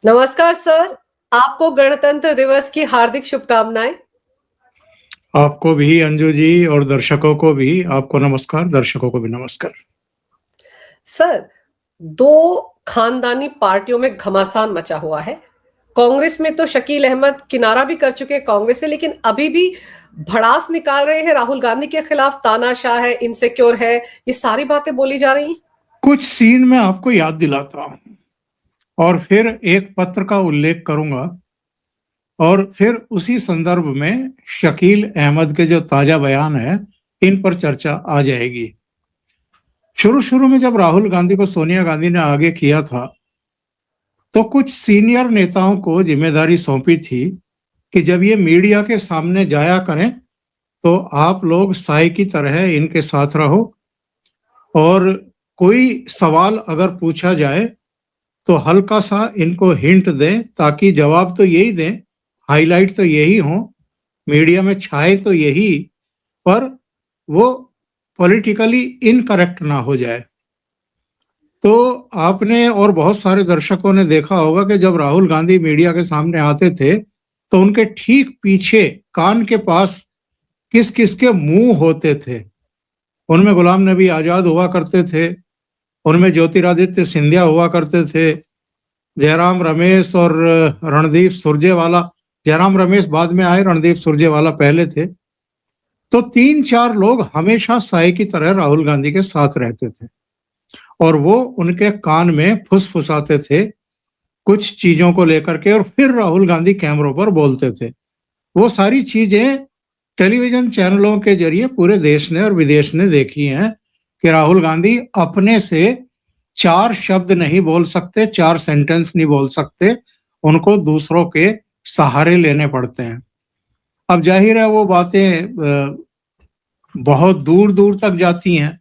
नमस्कार सर, आपको गणतंत्र दिवस की हार्दिक शुभकामनाएं। आपको भी अंजू जी और दर्शकों को भी आपको नमस्कार, दर्शकों को भी नमस्कार। सर, दो खानदानी पार्टियों में घमासान मचा हुआ है। कांग्रेस में तो शकील अहमद किनारा भी कर चुके हैं कांग्रेस से, लेकिन अभी भी भड़ास निकाल रहे हैं राहुल गांधी के खिलाफ। तानाशाह है, इनसिक्योर है, ये सारी बातें बोली जा रही हैं। कुछ सीन मैं आपको याद दिलाता हूं और फिर एक पत्र का उल्लेख करूंगा और फिर उसी संदर्भ में शकील अहमद के जो ताजा बयान है इन पर चर्चा आ जाएगी। शुरू में जब राहुल गांधी को सोनिया गांधी ने आगे किया था तो कुछ सीनियर नेताओं को जिम्मेदारी सौंपी थी कि जब ये मीडिया के सामने जाया करें तो आप लोग साई की तरह इनके साथ रहो और कोई सवाल अगर पूछा जाए तो हल्का सा इनको हिंट दें ताकि जवाब तो यही दें, हाईलाइट तो यही हो, मीडिया में छाए तो यही, पर वो पॉलिटिकली इनकरेक्ट ना हो जाए। तो आपने और बहुत सारे दर्शकों ने देखा होगा कि जब राहुल गांधी मीडिया के सामने आते थे तो उनके ठीक पीछे कान के पास किस किस के मुंह होते थे। उनमें गुलाम नबी आजाद हुआ करते थे, उनमें ज्योतिरादित्य सिंधिया हुआ करते थे, जयराम रमेश और रणदीप सुरजेवाला। जयराम रमेश बाद में आए, रणदीप सुरजेवाला पहले थे। तो 3-4 लोग हमेशा साई की तरह राहुल गांधी के साथ रहते थे और वो उनके कान में फुसफुसाते थे कुछ चीजों को लेकर के और फिर राहुल गांधी कैमरों पर बोलते थे। वो सारी चीजें टेलीविजन चैनलों के जरिए पूरे देश ने और विदेश ने देखी हैं कि राहुल गांधी अपने से 4 शब्द नहीं बोल सकते, 4 सेंटेंस नहीं बोल सकते, उनको दूसरों के सहारे लेने पड़ते हैं। अब जाहिर है वो बातें बहुत दूर दूर तक जाती हैं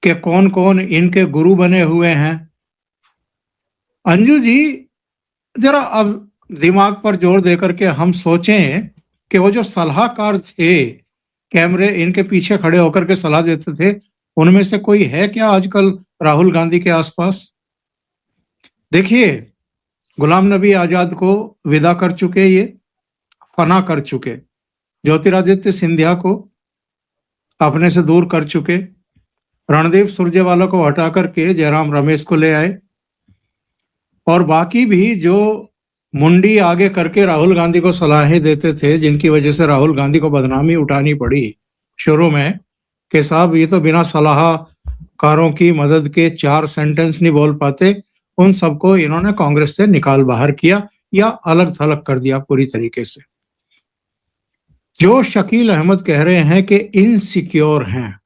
कि कौन कौन इनके गुरु बने हुए हैं। अंजू जी, जरा अब दिमाग पर जोर देकर के हम सोचें कि वो जो सलाहकार थे, कैमरे इनके पीछे खड़े होकर के सलाह देते थे, उनमें से कोई है क्या आजकल राहुल गांधी के आसपास? देखिए, गुलाम नबी आजाद को विदा कर चुके, ये फना कर चुके, ज्योतिरादित्य सिंधिया को अपने से दूर कर चुके, रणदीप सुरजेवाला को हटा करके जयराम रमेश को ले आए और बाकी भी जो मुंडी आगे करके राहुल गांधी को सलाहें देते थे, जिनकी वजह से राहुल गांधी को बदनामी उठानी पड़ी शुरू में कि साहब ये तो बिना सलाहकारों की मदद के 4 सेंटेंस नहीं बोल पाते, उन सबको इन्होंने कांग्रेस से निकाल बाहर किया या अलग थलग कर दिया पूरी तरीके से। जो शकील अहमद कह रहे हैं कि इनसिक्योर हैं,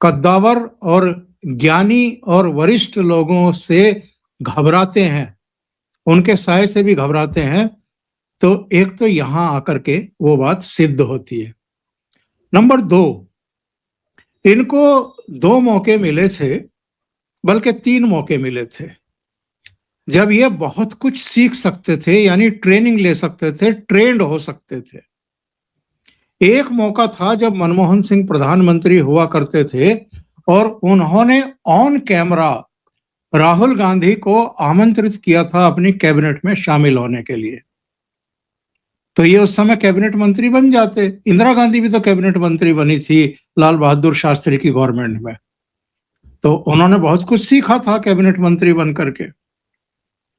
कद्दावर और ज्ञानी और वरिष्ठ लोगों से घबराते हैं, उनके साय से भी घबराते हैं, तो एक तो यहां आकर के वो बात सिद्ध होती है। नंबर 2, इनको 2 मौके मिले थे, बल्कि 3 मौके मिले थे जब ये बहुत कुछ सीख सकते थे, यानी ट्रेनिंग ले सकते थे, ट्रेंड हो सकते थे। एक मौका था जब मनमोहन सिंह प्रधानमंत्री हुआ करते थे और उन्होंने ऑन कैमरा राहुल गांधी को आमंत्रित किया था अपनी कैबिनेट में शामिल होने के लिए, तो ये उस समय कैबिनेट मंत्री बन जाते। इंदिरा गांधी भी तो कैबिनेट मंत्री बनी थी लाल बहादुर शास्त्री की गवर्नमेंट में, तो उन्होंने बहुत कुछ सीखा था कैबिनेट मंत्री बन करके।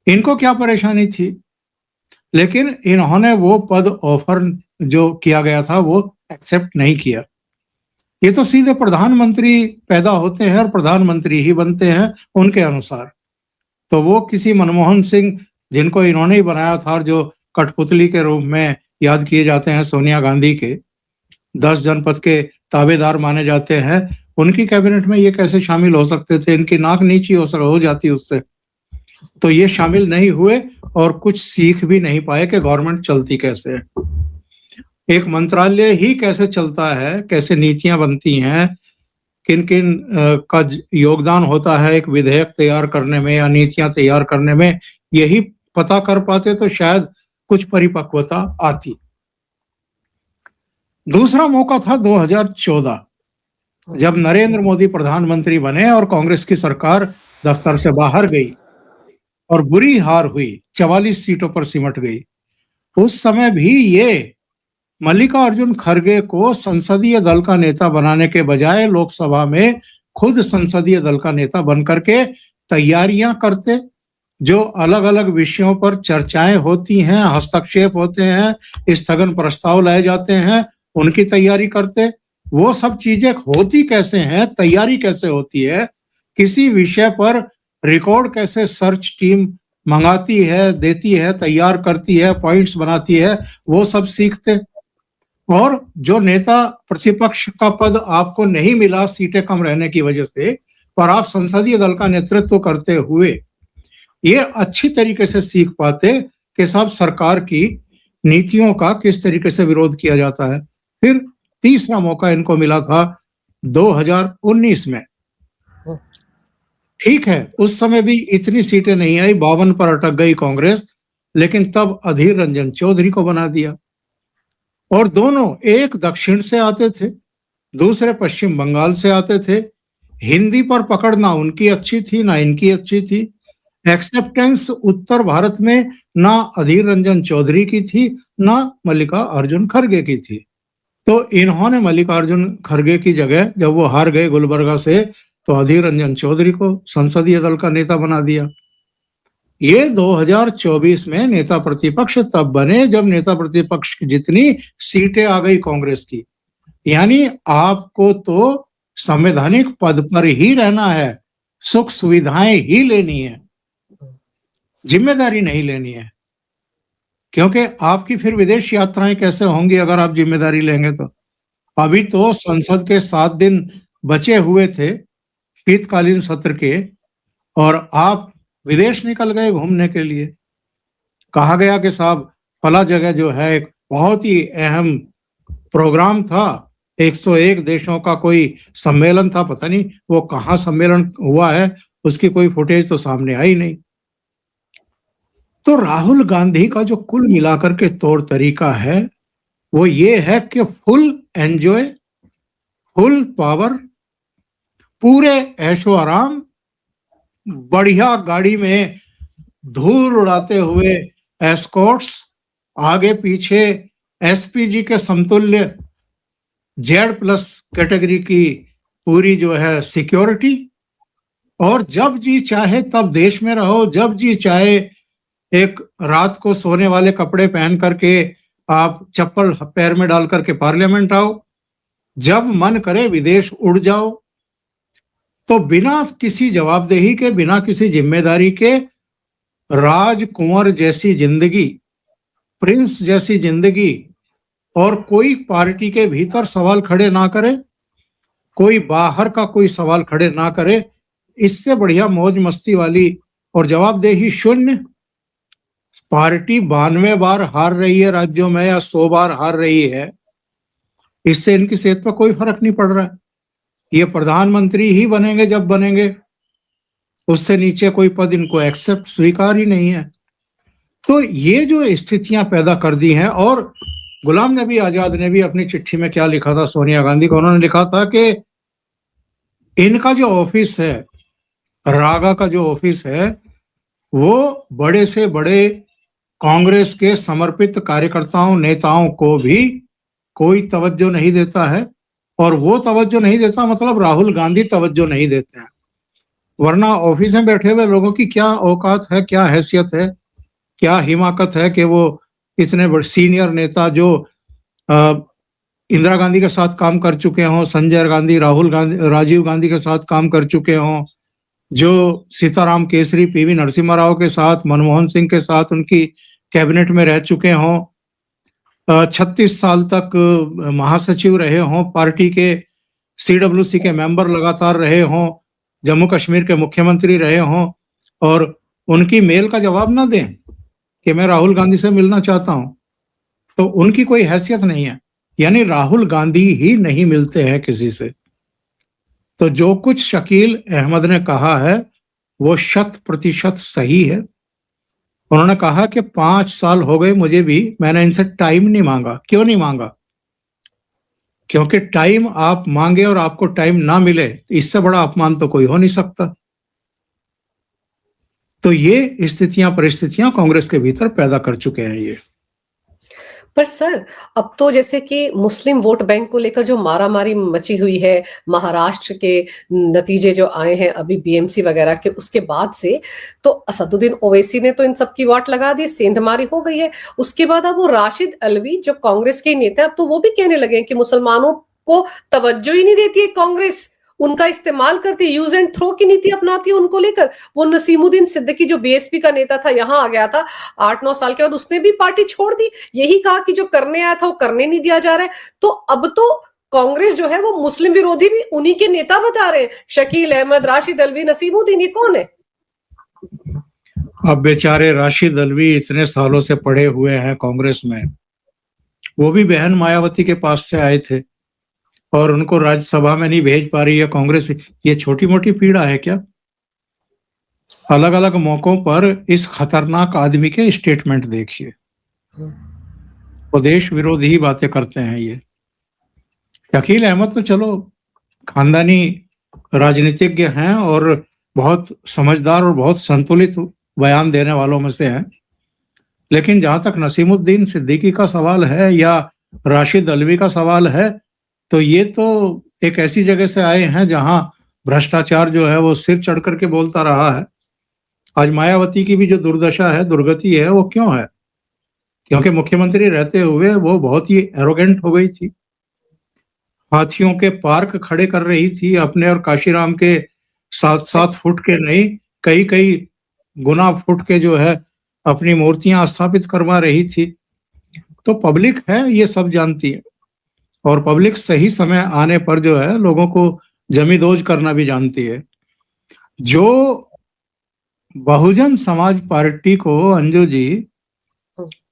इनको क्या परेशानी थी, लेकिन इन्होंने वो पद ऑफर जो किया गया था वो एक्सेप्ट नहीं किया। ये तो सीधे प्रधानमंत्री पैदा होते हैं और प्रधानमंत्री ही बनते हैं उनके अनुसार। तो वो किसी मनमोहन सिंह, जिनको इन्होंने ही बनाया था और जो कठपुतली के रूप में याद किए जाते हैं सोनिया गांधी के, 10 जनपद के ताबेदार माने जाते हैं, उनकी कैबिनेट में ये कैसे शामिल हो सकते थे? इनकी नाक नीची हो जाती उससे। तो ये शामिल नहीं हुए और कुछ सीख भी नहीं पाए कि गवर्नमेंट चलती कैसे है, एक मंत्रालय ही कैसे चलता है, कैसे नीतियां बनती हैं, किन किन का योगदान होता है एक विधेयक तैयार करने में या नीतियां तैयार करने में, यही पता कर पाते तो शायद कुछ परिपक्वता आती। दूसरा मौका था 2014, जब नरेंद्र मोदी प्रधानमंत्री बने और कांग्रेस की सरकार दफ्तर से बाहर गई। और बुरी हार हुई, 44 सीटों पर सिमट गई। उस समय भी ये मल्लिकार्जुन खड़गे को संसदीय दल का नेता बनाने के बजाय लोकसभा में खुद संसदीय दल का नेता बनकर के तैयारियां करते, जो अलग अलग विषयों पर चर्चाएं होती हैं, हस्तक्षेप होते हैं, स्थगन प्रस्ताव लाए जाते हैं, उनकी तैयारी करते। वो सब चीजें होती कैसे हैं, तैयारी कैसे होती है, किसी विषय पर रिकॉर्ड कैसे सर्च टीम मंगाती है, देती है, तैयार करती है, पॉइंट्स बनाती है, वो सब सीखते। और जो नेता प्रतिपक्ष का पद आपको नहीं मिला सीटें कम रहने की वजह से, पर आप संसदीय दल का नेतृत्व करते हुए ये अच्छी तरीके से सीख पाते कि साहब सरकार की नीतियों का किस तरीके से विरोध किया जाता है। फिर तीसरा मौका इनको मिला था 2019 में। ठीक है, उस समय भी इतनी सीटें नहीं आई, 52 पर अटक गई कांग्रेस, लेकिन तब अधीर रंजन चौधरी को बना दिया। और दोनों, एक दक्षिण से आते थे, दूसरे पश्चिम बंगाल से आते थे। हिंदी पर पकड़ ना उनकी अच्छी थी ना इनकी अच्छी थी। एक्सेप्टेंस उत्तर भारत में ना अधीर रंजन चौधरी की थी ना मल्लिकार्जुन खड़गे की थी। तो इन्होंने मल्लिकार्जुन खड़गे की जगह, जब वो हार गए गुलबर्गा से, तो अधीर रंजन चौधरी को संसदीय दल का नेता बना दिया। ये 2024 में नेता प्रतिपक्ष तब बने जब नेता प्रतिपक्ष की जितनी सीटें आ गई कांग्रेस की। यानी आपको तो संवैधानिक पद पर ही रहना है, सुख सुविधाएं ही लेनी है, जिम्मेदारी नहीं लेनी है। क्योंकि आपकी फिर विदेश यात्राएं कैसे होंगी अगर आप जिम्मेदारी लेंगे तो। अभी तो संसद के 7 दिन बचे हुए थे शीतकालीन सत्र के, और आप विदेश निकल गए घूमने के लिए। कहा गया कि साहब फला जगह जो है एक बहुत ही अहम प्रोग्राम था, 101 देशों का कोई सम्मेलन था, पता नहीं वो कहाँ सम्मेलन हुआ है, उसकी कोई फुटेज तो सामने आई नहीं। तो राहुल गांधी का जो कुल मिलाकर के तौर तरीका है वो ये है कि फुल एंजॉय, फुल पावर, पूरे ऐशो आराम, बढ़िया गाड़ी में धूल उड़ाते हुए एस्कॉर्ट्स, आगे पीछे एसपीजी के समतुल्य Z+ कैटेगरी की पूरी जो है सिक्योरिटी, और जब जी चाहे तब देश में रहो, जब जी चाहे एक रात को सोने वाले कपड़े पहन करके आप चप्पल पैर में डाल करके पार्लियामेंट आओ, जब मन करे विदेश उड़ जाओ। तो बिना किसी जवाबदेही के, बिना किसी जिम्मेदारी के राजकुंवर जैसी जिंदगी, प्रिंस जैसी जिंदगी, और कोई पार्टी के भीतर सवाल खड़े ना करे, कोई बाहर का कोई सवाल खड़े ना करे, इससे बढ़िया मौज मस्ती वाली और जवाबदेही शून्य। पार्टी 92 बार हार रही है राज्यों में या 100 बार हार रही है, इससे इनकी सेहत पर कोई फर्क नहीं पड़ रहा है। ये प्रधानमंत्री ही बनेंगे जब बनेंगे, उससे नीचे कोई पद इनको एक्सेप्ट स्वीकार ही नहीं है। तो ये जो स्थितियां पैदा कर दी हैं, और गुलाम नबी आजाद ने भी अपनी चिट्ठी में क्या लिखा था सोनिया गांधी को, उन्होंने लिखा था कि इनका जो ऑफिस है, रागा का जो ऑफिस है, वो बड़े से बड़े कांग्रेस के समर्पित कार्यकर्ताओं, नेताओं को भी कोई तवज्जो नहीं देता है। और वो तवज्जो नहीं देता मतलब राहुल गांधी तवज्जो नहीं देते हैं, वरना ऑफिस में बैठे हुए लोगों की क्या औकात है, क्या हैसियत है, क्या हिमाकत है कि वो इतने बड़े सीनियर नेता जो इंदिरा गांधी के साथ काम कर चुके हों, संजय गांधी, राहुल गांधी, राजीव गांधी के साथ काम कर चुके हों, जो सीताराम केसरी, पीवी नरसिम्हा राव के साथ, मनमोहन सिंह के साथ उनकी कैबिनेट में रह चुके हों, 36 साल तक महासचिव रहे हों पार्टी के, CWC के मेंबर लगातार रहे हों, जम्मू कश्मीर के मुख्यमंत्री रहे हों, और उनकी मेल का जवाब ना दें कि मैं राहुल गांधी से मिलना चाहता हूं, तो उनकी कोई हैसियत नहीं है। यानी राहुल गांधी ही नहीं मिलते हैं किसी से। तो जो कुछ शकील अहमद ने कहा है वो 100% सही है। उन्होंने कहा कि 5 साल हो गए मुझे भी, मैंने इनसे टाइम नहीं मांगा। क्यों नहीं मांगा? क्योंकि टाइम आप मांगे और आपको टाइम ना मिले, तो इससे बड़ा अपमान तो कोई हो नहीं सकता। तो ये स्थितियां परिस्थितियां कांग्रेस के भीतर पैदा कर चुके हैं ये। पर सर, अब तो जैसे कि मुस्लिम वोट बैंक को लेकर जो मारामारी मची हुई है, महाराष्ट्र के नतीजे जो आए हैं अभी बीएमसी वगैरह के, उसके बाद से तो असदुद्दीन ओवैसी ने तो इन सब की वाट लगा दी, सेंधमारी हो गई है। उसके बाद अब वो राशिद अल्वी जो कांग्रेस के नेता, अब तो वो भी कहने लगे हैं कि मुसलमानों को तवज्जो ही नहीं देती है कांग्रेस, उनका इस्तेमाल करती है, यूज एंड थ्रो की नीति अपनाती है उनको लेकर। वो नसीमुद्दीन सिद्दीकी जो बीएसपी का नेता था, यहां आ गया था 8-9 साल के बाद, उसने भी पार्टी छोड़ दी, यही कहा कि जो करने आया था वो करने नहीं दिया जा रहा है। तो अब तो कांग्रेस जो है वो मुस्लिम विरोधी भी उन्हीं के नेता बता रहे हैं, शकील अहमद, राशिद अल्वी, नसीमुद्दीन, ये कौन है? अब बेचारे राशिद अल्वी इतने सालों से पड़े हुए हैं कांग्रेस में, वो भी बहन मायावती के पास से आए थे और उनको राज्यसभा में नहीं भेज पा रही है कांग्रेस। ये छोटी मोटी पीड़ा है क्या? अलग अलग मौकों पर इस खतरनाक आदमी के स्टेटमेंट देखिए, वो देश विरोधी बातें करते हैं ये। शकील अहमद तो चलो खानदानी राजनीतिज्ञ हैं और बहुत समझदार और बहुत संतुलित बयान देने वालों में से हैं, लेकिन जहां तक नसीमुद्दीन सिद्दीकी का सवाल है या राशिद अल्वी का सवाल है, तो ये तो एक ऐसी जगह से आए हैं जहां भ्रष्टाचार जो है वो सिर चढ़ करके बोलता रहा है। आज मायावती की भी जो दुर्दशा है, दुर्गति है, वो क्यों है? क्योंकि मुख्यमंत्री रहते हुए वो बहुत ही एरोगेंट हो गई थी, हाथियों के पार्क खड़े कर रही थी अपने और काशीराम के 7-7 फुट के नहीं, कई कई गुना फुट के जो है अपनी मूर्तियां स्थापित करवा रही थी। तो पब्लिक है, ये सब जानती है, और पब्लिक सही समय आने पर जो है लोगों को जमींदोज करना भी जानती है। जो बहुजन समाज पार्टी को, अंजू जी,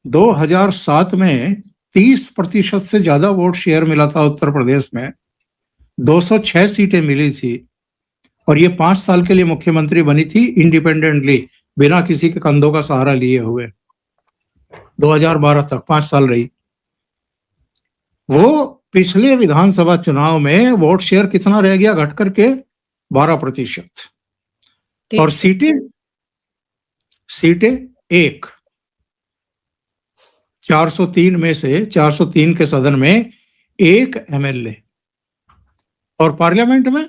2007 में 30% से ज्यादा वोट शेयर मिला था उत्तर प्रदेश में, 206 सीटें मिली थी, और ये 5 साल के लिए मुख्यमंत्री बनी थी इंडिपेंडेंटली, बिना किसी के कंधों का सहारा लिए हुए। 2012 तक 5 साल रही। वो पिछले विधानसभा चुनाव में वोट शेयर कितना रह गया घट करके? 12%। और सीटें एक, 403 में से 403 के सदन में एक एमएलए, और पार्लियामेंट में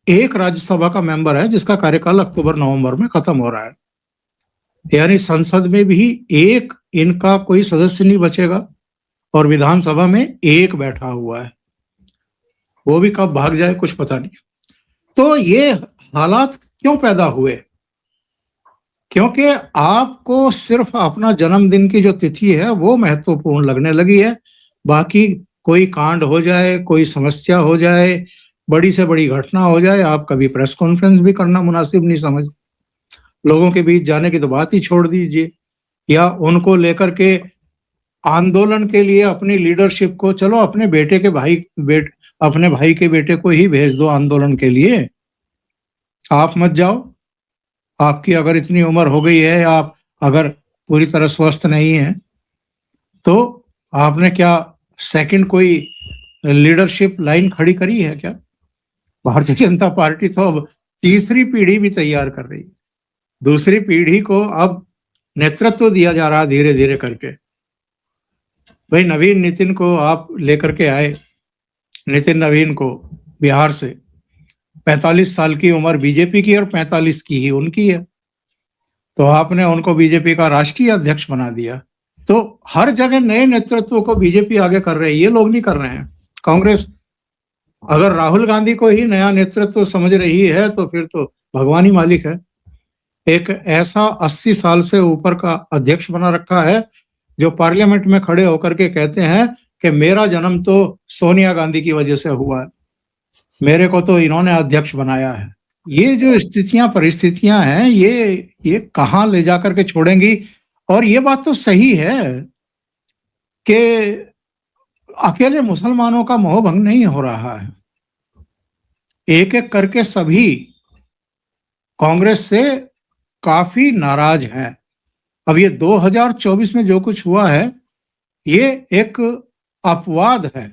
एक राज्यसभा का मेंबर है जिसका कार्यकाल अक्टूबर-नवंबर में खत्म हो रहा है। यानी संसद में भी एक इनका कोई सदस्य नहीं बचेगा, और विधानसभा में एक बैठा हुआ है, वो भी कब भाग जाए कुछ पता नहीं। तो ये हालात क्यों पैदा हुए? क्योंकि आपको सिर्फ अपना जन्मदिन की जो तिथि है वो महत्वपूर्ण लगने लगी है। बाकी कोई कांड हो जाए, कोई समस्या हो जाए, बड़ी से बड़ी घटना हो जाए, आप कभी प्रेस कॉन्फ्रेंस भी करना मुनासिब नहीं समझते। लोगों के बीच जाने की तो बात ही छोड़ दीजिए, या उनको लेकर के आंदोलन के लिए अपनी लीडरशिप को, चलो अपने अपने भाई के बेटे को ही भेज दो आंदोलन के लिए, आप मत जाओ। आपकी अगर इतनी उम्र हो गई है, आप अगर पूरी तरह स्वस्थ नहीं है, तो आपने क्या सेकंड कोई लीडरशिप लाइन खड़ी करी है क्या? भारतीय जनता पार्टी तो अब तीसरी पीढ़ी भी तैयार कर रही है, दूसरी पीढ़ी को अब नेतृत्व दिया जा रहा धीरे धीरे करके। भाई नवीन नितिन को आप लेकर के आए, नितिन नवीन को बिहार से, 45 साल की उम्र बीजेपी की और 45 की ही उनकी है, तो आपने उनको बीजेपी का राष्ट्रीय अध्यक्ष बना दिया। तो हर जगह नए नेतृत्व को बीजेपी आगे कर रही है, ये लोग नहीं कर रहे हैं। कांग्रेस अगर राहुल गांधी को ही नया नेतृत्व समझ रही है तो फिर तो भगवान ही मालिक है। एक ऐसा 80 साल से ऊपर का अध्यक्ष बना रखा है जो पार्लियामेंट में खड़े होकर के कहते हैं कि मेरा जन्म तो सोनिया गांधी की वजह से हुआ है, मेरे को तो इन्होंने अध्यक्ष बनाया है। ये जो स्थितियां परिस्थितियां हैं, ये कहां ले जाकर के छोड़ेंगी? और ये बात तो सही है कि अकेले मुसलमानों का मोह भंग नहीं हो रहा है, एक एक करके सभी कांग्रेस से काफी नाराज हैं। अब ये 2024 में जो कुछ हुआ है, ये एक अपवाद है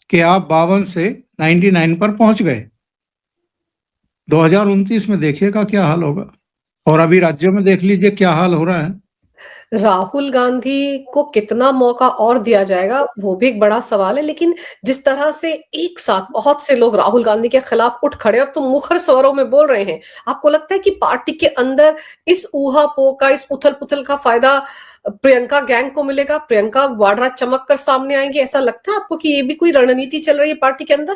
कि आप 52 से 99 पर पहुंच गए। 2029 में देखिएगा क्या हाल होगा। और अभी राज्यों में देख लीजिए क्या हाल हो रहा है। राहुल गांधी को कितना मौका और दिया जाएगा वो भी एक बड़ा सवाल है, लेकिन जिस तरह से एक साथ बहुत से लोग राहुल गांधी के खिलाफ उठ खड़े, अब तो मुखर स्वरों में बोल रहे हैं, आपको लगता है कि पार्टी के अंदर इस ऊहापोह का, इस उथल पुथल का फायदा प्रियंका गैंग को मिलेगा? प्रियंका वाड्रा चमक कर सामने आएंगी, ऐसा लगता है आपको कि ये भी कोई रणनीति चल रही है पार्टी के अंदर?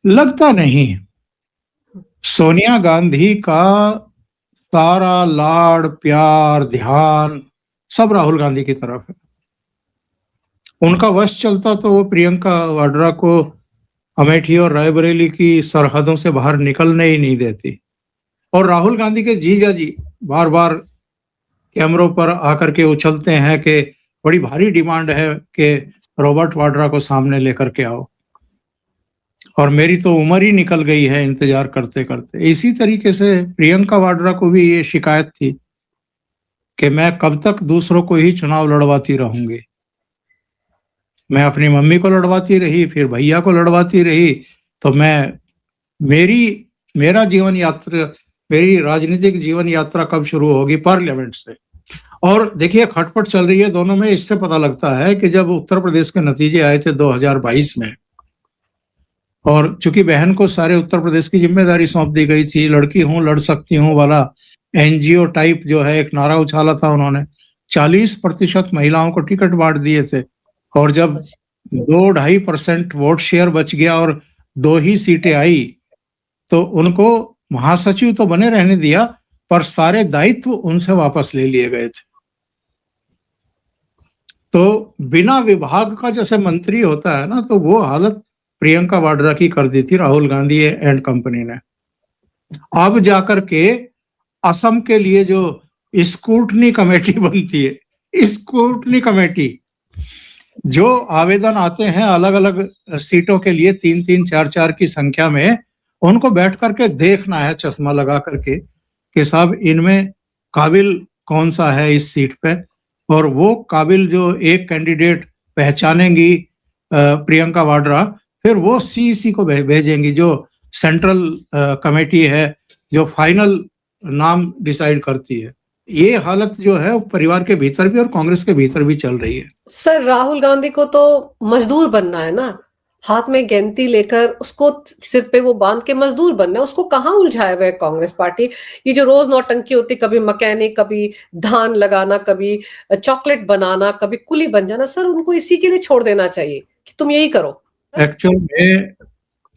लगता नहीं। सोनिया गांधी का सारा लाड़ प्यार ध्यान सब राहुल गांधी की तरफ है। उनका वश चलता तो वो प्रियंका वाड्रा को अमेठी और रायबरेली की सरहदों से बाहर निकलने ही नहीं देती। और राहुल गांधी के जीजा जी बार बार कैमरों पर आकर के उछलते हैं कि बड़ी भारी डिमांड है कि रॉबर्ट वाड्रा को सामने लेकर के आओ, और मेरी तो उम्र ही निकल गई है इंतजार करते करते। इसी तरीके से प्रियंका वाड्रा को भी ये शिकायत थी कि मैं कब तक दूसरों को ही चुनाव लड़वाती रहूंगी। मैं अपनी मम्मी को लड़वाती रही, फिर भैया को लड़वाती रही, तो मेरा जीवन यात्रा, मेरी राजनीतिक जीवन यात्रा कब शुरू होगी? पार्लियामेंट से। और देखिए खटपट चल रही है दोनों में। इससे पता लगता है कि जब उत्तर प्रदेश के नतीजे आए थे 2022 में, और चूंकि बहन को सारे उत्तर प्रदेश की जिम्मेदारी सौंप दी गई थी, लड़की हूं लड़ सकती हूं वाला एनजीओ टाइप जो है एक नारा उछाला था उन्होंने, 40% महिलाओं को टिकट बांट दिए थे। और जब 2-2.5% वोट शेयर बच गया और 2 ही सीटें आई, तो उनको महासचिव तो बने रहने दिया, पर सारे दायित्व उनसे वापस ले लिए गए थे। तो बिना विभाग का जैसे मंत्री होता है ना, तो वो हालत प्रियंका वाड्रा की कर दी थी राहुल गांधी एंड कंपनी ने। अब जाकर के असम के लिए जो स्क्रूटनी कमेटी बनती है, स्क्रूटनी कमेटी, जो आवेदन आते हैं अलग अलग सीटों के लिए 3-3, 4-4 की संख्या में, उनको बैठ करके देखना है चश्मा लगा करके कि साहब इनमें काबिल कौन सा है इस सीट पे। और वो काबिल जो एक कैंडिडेट पहचानेंगी प्रियंका वाड्रा, फिर वो सीईसी को भेजेंगी, जो सेंट्रल कमेटी है जो फाइनल नाम डिसाइड करती है। ये हालत जो है परिवार के भीतर भी और कांग्रेस के भीतर भी चल रही है। सर, राहुल गांधी को तो मजदूर बनना है ना, हाथ में गेंती लेकर उसको सिर पे वो बांध के मजदूर बनना है। उसको कहाँ उलझाए हुए है कांग्रेस पार्टी? ये जो रोज नौटंकी होती, कभी मैकेनिक, कभी धान लगाना, कभी चॉकलेट बनाना, कभी कुली बन जाना, सर उनको इसी के लिए छोड़ देना चाहिए कि तुम यही करो। एक्चुअल में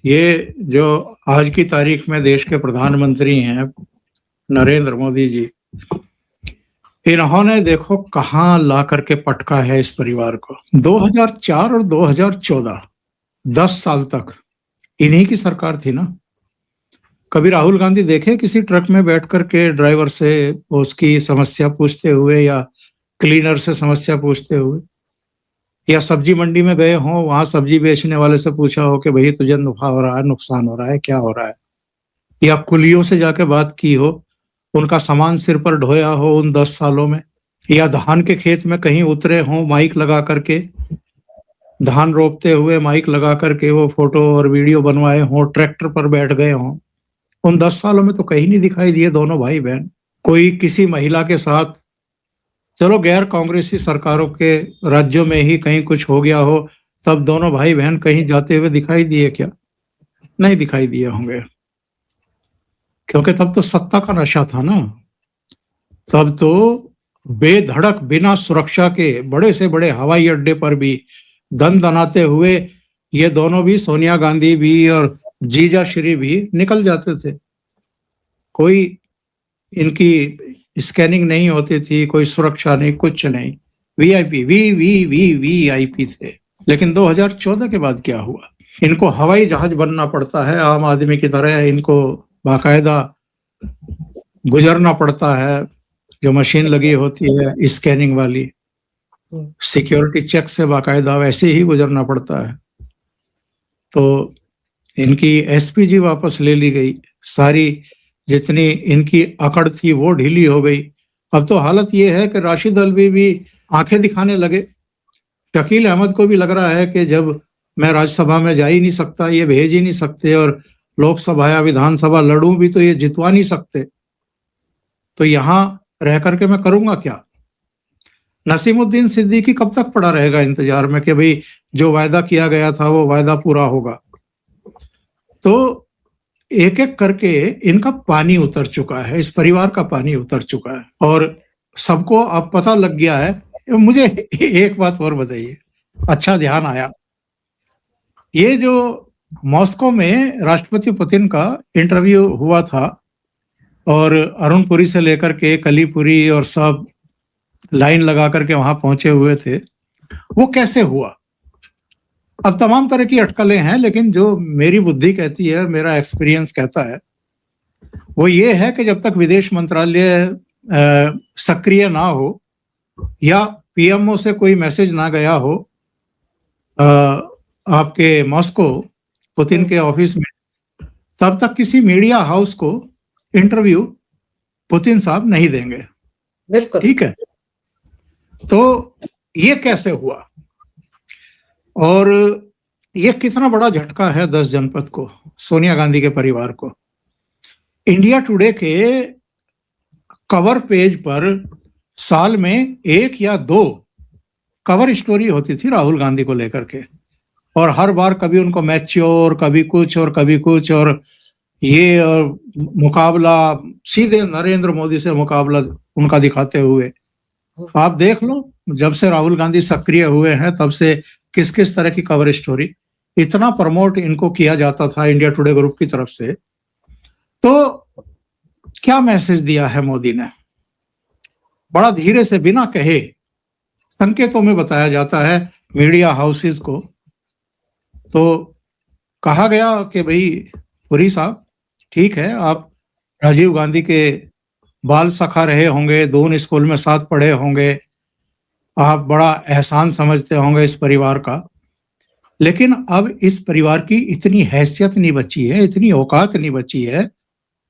ये जो आज की तारीख में देश के प्रधानमंत्री हैं नरेंद्र मोदी जी, इन्होंने देखो कहाँ ला करके पटका है इस परिवार को। 2004 और 2014 10 साल तक इन्हीं की सरकार थी ना। कभी राहुल गांधी देखे किसी ट्रक में बैठ करके ड्राइवर से उसकी समस्या पूछते हुए, या क्लीनर से समस्या पूछते हुए, या सब्जी मंडी में गए हों, वहां सब्जी बेचने वाले से पूछा हो कि भाई तुझे नफा हो रहा है, नुकसान हो रहा है, क्या हो रहा है? या कुलियों से जाके बात की हो, उनका सामान सिर पर ढोया हो उन 10 सालों में? या धान के खेत में कहीं उतरे हों माइक लगा करके, धान रोपते हुए माइक लगा करके वो फोटो और वीडियो बनवाए हों, ट्रैक्टर पर बैठ गए हों? उन 10 सालों में तो कहीं नहीं दिखाई दिए दोनों भाई बहन। कोई किसी महिला के साथ, चलो गैर कांग्रेसी सरकारों के राज्यों में ही कहीं कुछ हो गया हो, तब दोनों भाई बहन कहीं जाते हुए दिखाई दिए क्या? नहीं दिखाई दिए होंगे, क्योंकि तब तो सत्ता का नशा था ना। तब तो बेधड़क बिना सुरक्षा के बड़े से बड़े हवाई अड्डे पर भी दन दनाते हुए ये दोनों भी, सोनिया गांधी भी और जीजा श्री भी, निकल जाते थे। कोई इनकी स्कैनिंग नहीं होती थी, कोई सुरक्षा नहीं, कुछ नहीं। वीआईपी वीआईपी थे। लेकिन 2014 के बाद क्या हुआ? इनको हवाई जहाज बनना पड़ता है आम आदमी की तरह, इनको बाकायदा गुजरना पड़ता है, जो मशीन लगी होती है स्कैनिंग वाली, सिक्योरिटी चेक से बाकायदा वैसे ही गुजरना पड़ता है। तो इनकी एसपीजी वापस ले ली गई, सारी जितनी इनकी अकड़ थी वो ढीली हो गई। अब तो हालत ये है कि राशिद अल्वी भी आंखें दिखाने लगे। शकील अहमद को भी लग रहा है कि जब मैं राज्यसभा में जा ही नहीं सकता, ये भेज ही नहीं सकते, और लोकसभा या विधानसभा लड़ूं भी तो ये जितवा नहीं सकते, तो यहां रह करके मैं करूंगा क्या? नसीमुद्दीन सिद्दीकी कब तक पड़ा रहेगा इंतजार में कि भाई जो वायदा किया गया था वो वायदा पूरा होगा? तो एक एक करके इनका पानी उतर चुका है, इस परिवार का पानी उतर चुका है, और सबको अब पता लग गया है। मुझे एक बात और बताइए, अच्छा ध्यान आया, ये जो मॉस्को में राष्ट्रपति पुतिन का इंटरव्यू हुआ था और अरुणपुरी से लेकर के कलीपुरी और सब लाइन लगा करके वहां पहुंचे हुए थे, वो कैसे हुआ? अब तमाम तरह की अटकलें हैं, लेकिन जो मेरी बुद्धि कहती है, मेरा एक्सपीरियंस कहता है, वो ये है कि जब तक विदेश मंत्रालय सक्रिय ना हो या पीएमओ से कोई मैसेज ना गया हो आपके मॉस्को पुतिन के ऑफिस में, तब तक किसी मीडिया हाउस को इंटरव्यू पुतिन साहब नहीं देंगे। बिल्कुल ठीक है, तो ये कैसे हुआ और ये कितना बड़ा झटका है 10 जनपद को, सोनिया गांधी के परिवार को। इंडिया टुडे के कवर पेज पर साल में 1 या 2 कवर स्टोरी होती थी राहुल गांधी को लेकर के, और हर बार कभी उनको मैच्योर, कभी कुछ और कभी कुछ, और ये और मुकाबला सीधे नरेंद्र मोदी से मुकाबला उनका दिखाते हुए। आप देख लो, जब से राहुल गांधी सक्रिय हुए हैं तब से किस किस तरह की कवर स्टोरी, इतना प्रमोट इनको किया जाता था इंडिया टुडे ग्रुप की तरफ से। तो क्या मैसेज दिया है मोदी ने? बड़ा धीरे से, बिना कहे संकेतों में बताया जाता है मीडिया हाउसेस को। तो कहा गया कि भाई पुरी साहब, ठीक है, आप राजीव गांधी के बाल सखा रहे होंगे, दोनों स्कूल में साथ पढ़े होंगे, आप बड़ा एहसान समझते होंगे इस परिवार का, लेकिन अब इस परिवार की इतनी हैसियत नहीं बची है, इतनी औकात नहीं बची है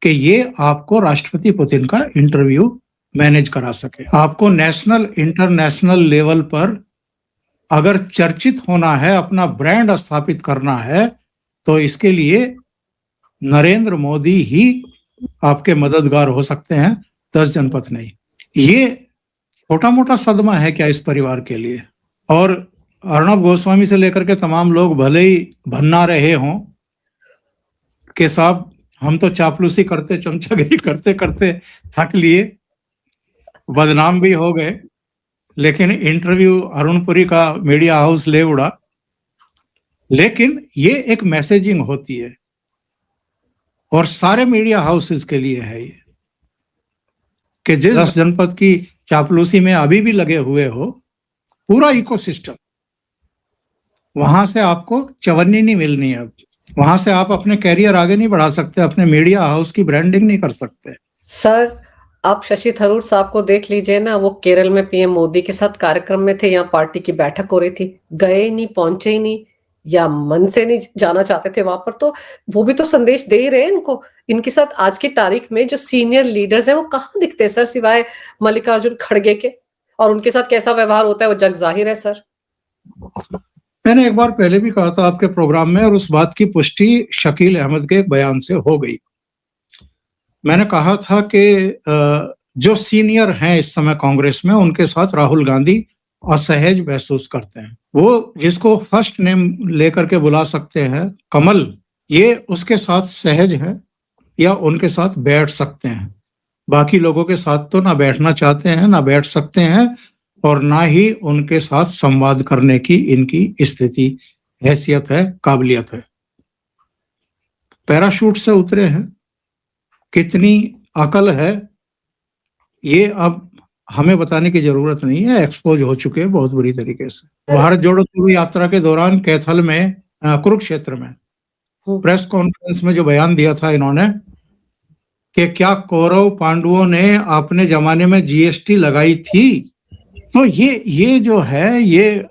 कि ये आपको राष्ट्रपति पुतिन का इंटरव्यू मैनेज करा सके। आपको नेशनल इंटरनेशनल लेवल पर अगर चर्चित होना है, अपना ब्रांड स्थापित करना है, तो इसके लिए नरेंद्र मोदी ही आपके मददगार हो सकते हैं, 10 जनपद नहीं। ये छोटा मोटा सदमा है क्या इस परिवार के लिए? और अर्णब गोस्वामी से लेकर के तमाम लोग भले ही भन्ना रहे हों कि साहब हम तो चापलूसी करते, चमचागिरी करते करते थक लिए, बदनाम भी हो गए, लेकिन इंटरव्यू अरुणपुरी का मीडिया हाउस ले उड़ा। लेकिन ये एक मैसेजिंग होती है और सारे मीडिया हाउसेस के लिए है ये, कि जिस 10 जनपद की चापलूसी में अभी भी लगे हुए हो, पूरा इकोसिस्टम, वहां से आपको चवन्नी नहीं मिलनी है। अब वहां से आप अपने कैरियर आगे नहीं बढ़ा सकते, अपने मीडिया हाउस की ब्रांडिंग नहीं कर सकते। सर, आप शशि थरूर साहब को देख लीजिए ना, वो केरल में पीएम मोदी के साथ कार्यक्रम में थे, यहाँ पार्टी की बैठक हो रही थी, गए ही नहीं, पहुंचे ही नहीं, या मन से नहीं जाना चाहते थे वहां पर। तो वो भी तो संदेश दे ही रहे हैं इनको। इनके साथ आज की तारीख में जो सीनियर लीडर्स हैं वो कहाँ दिखते हैं सर, सिवाय मल्लिकार्जुन खड़गे के? और उनके साथ कैसा व्यवहार होता है वो जग जाहिर है सर। मैंने एक बार पहले भी कहा था आपके प्रोग्राम में, और उस बात की पुष्टि शकील अहमद के बयान से हो गई। मैंने कहा था कि जो सीनियर हैं इस समय कांग्रेस में, उनके साथ राहुल गांधी असहज महसूस करते हैं। वो जिसको फर्स्ट नेम लेकर के बुला सकते हैं, कमल, ये उसके साथ सहज है या उनके साथ बैठ सकते हैं। बाकी लोगों के साथ तो ना बैठना चाहते हैं, ना बैठ सकते हैं, और ना ही उनके साथ संवाद करने की इनकी स्थिति, हैसियत है, काबिलियत है। पैराशूट से उतरे हैं, कितनी अकल है ये अब हमें बताने की जरूरत नहीं है, एक्सपोज हो चुके हैं बहुत बुरी तरीके से। भारत जोड़ो पूरी यात्रा के दौरान कैथल में, कुरुक्षेत्र में प्रेस कॉन्फ्रेंस में जो बयान दिया था इन्होंने कि क्या कौरव पांडवों ने अपने जमाने में जीएसटी लगाई थी, तो ये जो है, ये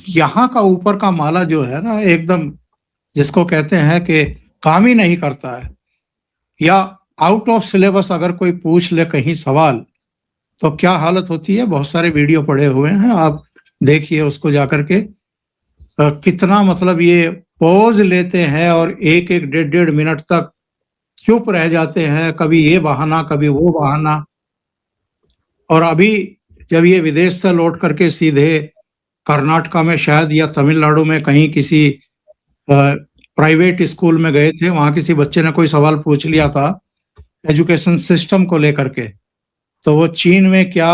यहाँ का ऊपर का माला जो है ना, एकदम जिसको कहते हैं कि काम ही नहीं करता है, या आउट ऑफ सिलेबस अगर कोई पूछ ले कहीं सवाल तो क्या हालत होती है। बहुत सारे वीडियो पड़े हुए हैं, आप देखिए उसको जाकर के। कितना मतलब ये पॉज लेते हैं और एक एक डेढ़ डेढ़ मिनट तक चुप रह जाते हैं, कभी ये बहाना कभी वो बहाना। और अभी जब ये विदेश से लौट करके सीधे कर्नाटका में शायद या तमिलनाडु में कहीं किसी प्राइवेट स्कूल में गए थे, वहां किसी बच्चे ने कोई सवाल पूछ लिया था एजुकेशन सिस्टम को लेकर के, तो वो चीन में क्या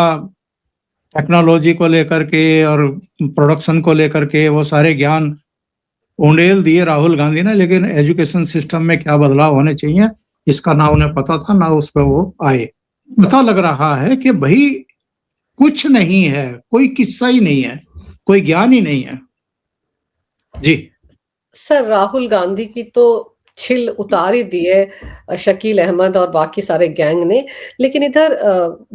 टेक्नोलॉजी को लेकर के और प्रोडक्शन को लेकर के वो सारे ज्ञान उंडेल दिए राहुल गांधी ने, लेकिन एजुकेशन सिस्टम में क्या बदलाव होने चाहिए इसका ना उन्हें पता था ना उस पर वो आए। पता लग रहा है कि भाई कुछ नहीं है, कोई किस्सा ही नहीं है, कोई ज्ञान ही नहीं है। जी सर, राहुल गांधी की तो छिल उतार ही दी है शकील अहमद और बाकी सारे गैंग ने, लेकिन इधर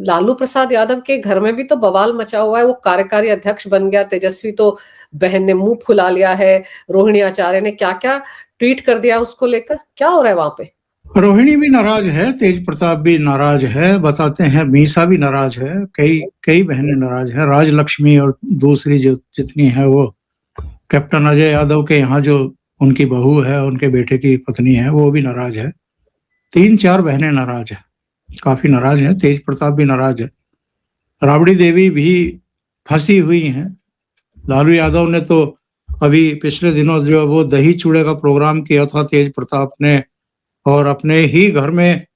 लालू प्रसाद यादव के घर में भी तो बवाल मचा हुआ है। वो कार्यकारी अध्यक्ष बन गया, तेजस्वी तो बहन ने मुंह फुला लिया है, रोहिणी आचार्य ने क्या क्या ट्वीट कर दिया उसको लेकर, क्या हो रहा है वहां पे? रोहिणी भी नाराज है, तेज प्रताप भी नाराज है, बताते हैं मीसा भी नाराज है, कई कई बहनें नाराज हैं, राजलक्ष्मी और दूसरी जो जितनी है वो कैप्टन अजय यादव के यहाँ जो उनकी बहू है, उनके बेटे की पत्नी है, वो भी नाराज है। 3-4 बहनें नाराज है, काफी नाराज है। तेज प्रताप भी नाराज है, राबड़ी देवी भी फंसी हुई हैं। लालू यादव ने तो अभी पिछले दिनों जो वो दही चूड़े का प्रोग्राम किया था तेज प्रताप ने, और अपने ही घर में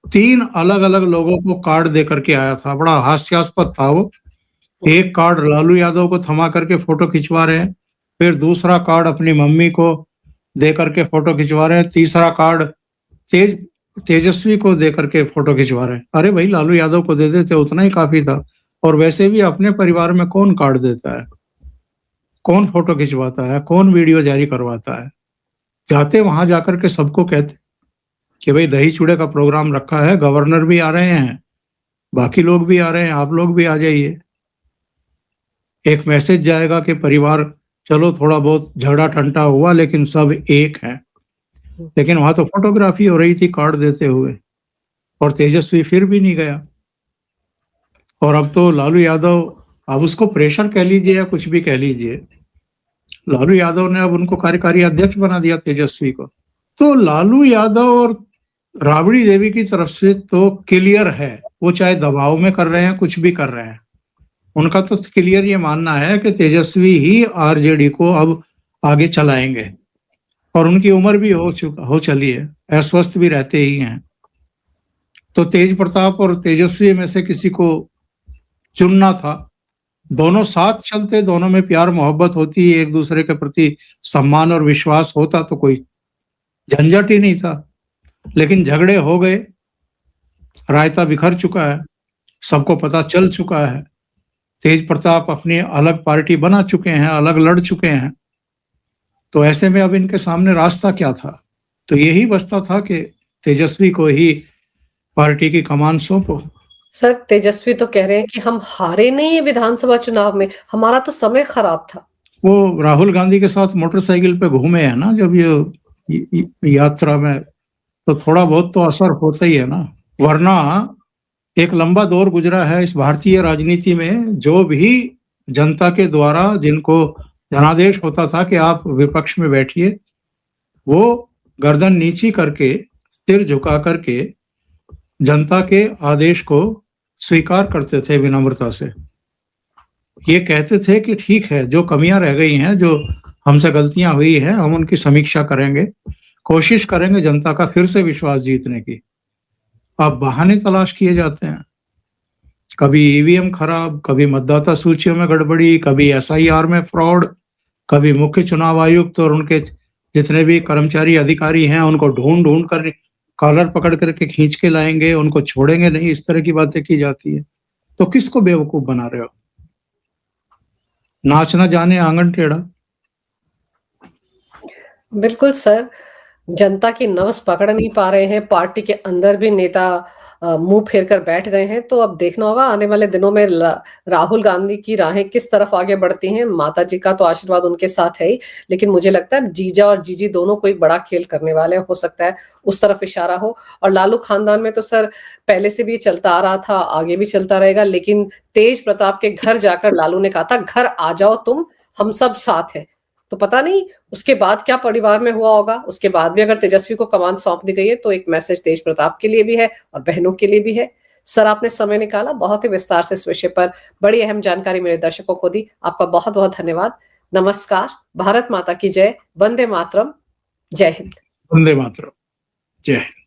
3 अलग-अलग लोगों को कार्ड दे करके आया था, बड़ा हास्यास्पद था वो। एक कार्ड लालू यादव को थमा करके फोटो खिंचवा रहे हैं, फिर दूसरा कार्ड अपनी मम्मी को दे करके फोटो खिंचवा रहे हैं, तीसरा कार्ड तेजस्वी को दे करके फोटो खिंचवा रहे हैं। अरे भाई, लालू यादव को दे देते उतना ही काफी था। और वैसे भी अपने परिवार में कौन कार्ड देता है, कौन फोटो खिंचवाता है, कौन वीडियो जारी करवाता है? जाते वहां जाकर के सबको कहते कि भाई दही चूड़े का प्रोग्राम रखा है, गवर्नर भी आ रहे हैं, बाकी लोग भी आ रहे हैं, आप लोग भी आ जाइए। एक मैसेज जाएगा कि परिवार, चलो थोड़ा बहुत झगड़ा टंटा हुआ लेकिन सब एक हैं। लेकिन वहां तो फोटोग्राफी हो रही थी कार्ड देते हुए, और तेजस्वी फिर भी नहीं गया। और अब तो लालू यादव, अब उसको प्रेशर कह लीजिए या कुछ भी कह लीजिए, लालू यादव ने अब उनको कार्यकारी अध्यक्ष बना दिया तेजस्वी को। तो लालू यादव और राबड़ी देवी की तरफ से तो क्लियर है, वो चाहे दबाव में कर रहे हैं, कुछ भी कर रहे हैं, उनका तो क्लियर ये मानना है कि तेजस्वी ही आरजेडी को अब आगे चलाएंगे। और उनकी उम्र भी हो चली है, अस्वस्थ भी रहते ही हैं। तो तेज प्रताप और तेजस्वी में से किसी को चुनना था। दोनों साथ चलते, दोनों में प्यार मोहब्बत होती, एक दूसरे के प्रति सम्मान और विश्वास होता तो कोई झंझट ही नहीं था। लेकिन झगड़े हो गए, रायता बिखर चुका है, सबको पता चल चुका है। तेज प्रताप अपनी अलग पार्टी बना चुके हैं, अलग लड़ चुके हैं। तो ऐसे में अब इनके सामने रास्ता क्या था? तो यही बचता था कि तेजस्वी को ही पार्टी की कमान सौंपो। सर, तेजस्वी तो कह रहे हैं कि हम हारे नहीं है विधानसभा चुनाव में, हमारा तो समय खराब था। वो राहुल गांधी के साथ मोटरसाइकिल पे घूमे हैं ना जब ये यात्रा में, तो थोड़ा बहुत तो असर होता ही है ना। वरना एक लंबा दौर गुजरा है इस भारतीय राजनीति में, जो भी जनता के द्वारा जिनको जनादेश होता था कि आप विपक्ष में बैठिए, वो गर्दन नीची करके, सिर झुका करके जनता के आदेश को स्वीकार करते थे विनम्रता से। ये कहते थे कि ठीक है, जो कमियां रह गई हैं, जो हमसे गलतियां हुई हैं, हम उनकी समीक्षा करेंगे, कोशिश करेंगे जनता का फिर से विश्वास जीतने की। अब बहाने तलाश किए जाते हैं, कभी ईवीएम खराब, कभी मतदाता सूचियों में गड़बड़ी, कभी एसआईआर में फ्रॉड, कभी मुख्य चुनाव आयुक्त और उनके जितने भी कर्मचारी अधिकारी हैं उनको ढूंढ ढूंढ कर कॉलर पकड़ करके खींच के लाएंगे, उनको छोड़ेंगे नहीं, इस तरह की बातें की जाती है। तो किसको बेवकूफ बना रहे हो? नाच ना जाने आंगन टेढ़ा। बिल्कुल सर, जनता की नब्ज पकड़ नहीं पा रहे हैं, पार्टी के अंदर भी नेता मुंह फेर कर बैठ गए हैं। तो अब देखना होगा आने वाले दिनों में राहुल गांधी की राहें किस तरफ आगे बढ़ती हैं। माता जी का तो आशीर्वाद उनके साथ है ही, लेकिन मुझे लगता है जीजा और जीजी दोनों कोई बड़ा खेल करने वाले हैं। हो सकता है उस तरफ इशारा हो। और लालू खानदान में तो सर पहले से भी चलता आ रहा था, आगे भी चलता रहेगा। लेकिन तेज प्रताप के घर जाकर लालू ने कहा था, घर आ जाओ तुम, हम सब साथ हैं। तो पता नहीं उसके बाद क्या परिवार में हुआ होगा। उसके बाद भी अगर तेजस्वी को कमान सौंप दी गई है तो एक मैसेज तेज प्रताप के लिए भी है और बहनों के लिए भी है। सर, आपने समय निकाला, बहुत ही विस्तार से इस विषय पर बड़ी अहम जानकारी मेरे दर्शकों को दी। आपका बहुत बहुत धन्यवाद। नमस्कार। भारत माता की जय। वंदे मातरम। जय हिंद। वंदे मातरम। जय हिंद।